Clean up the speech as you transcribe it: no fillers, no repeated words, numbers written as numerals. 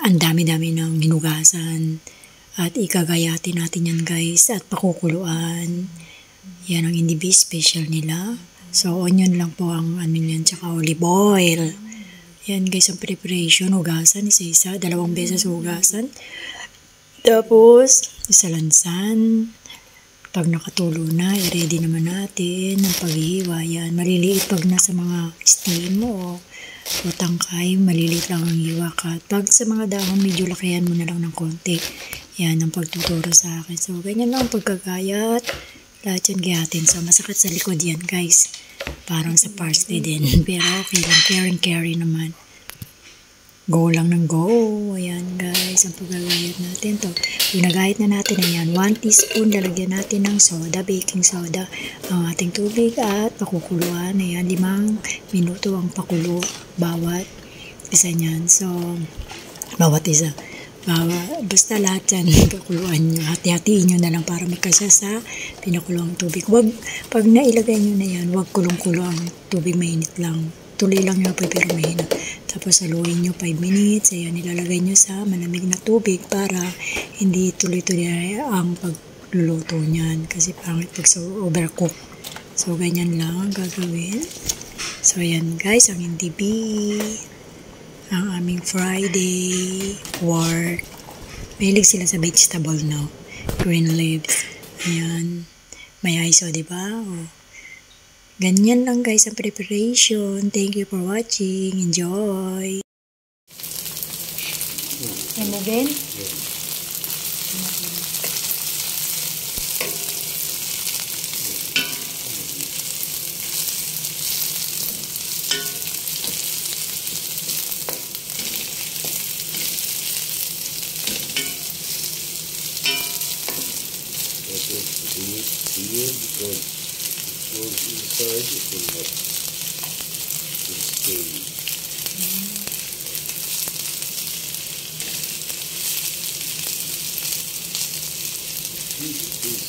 ang dami-dami ng hinugasan. At ikagayatin natin yan guys at pakukuluan. Yan ang hindi special nila. So onion lang po ang ano yan, tsaka olive oil. Yan guys ang preparation. Hugasan, isa-isa, 2 beses hugasan. Tapos isalansan. Pag nakatulo na, i-ready naman natin ang paghihiwa. Yan, maliliit pag nasa mga steam mo o tangkay, maliliit lang ang hiwa ka. Pag sa mga dahon, medyo lakihan mo na lang ng konti. Yan ang pagtuturo sa akin. So, ganyan lang ang pagkagayat. Lahat yan gayatin. So, masakit sa likod yan, guys. Parang sa parsley din. Pero okay lang, caring naman. Go lang ng go. Ayan guys, ang paggagayat natin to. Ginagayat na natin, ayan, 1 teaspoon, lalagyan natin ng soda, baking soda, ang ating tubig at pakukuluan. Ayan, 5 minuto ang pakulo bawat isa niyan. So, bawat isa. Basta lahat yan, pakuluan nyo. Hati-hatiin nyo na lang para magkasya sa pinakulong tubig. Pag nailagay nyo na yan, wag kulong-kulo ang tubig, mainit lang. Tuloy lang nyo pa pero mahina. Tapos haluin nyo 5 minutes. Ayan, ilalagay nyo sa malamig na tubig para hindi tuloy-tuloy ang pagluluto nyan. Kasi pangit pag overcook. So, ganyan lang ang gagawin. So, ayan guys, ang NDB. Ang aming Friday work. Mahilig sila sa vegetable, no? Green leaves. Ayan. May ISO, diba? O. Ganyan lang guys ang preparation. Thank you for watching. Enjoy! Yan mo, Ben? Goes inside, it will not stay.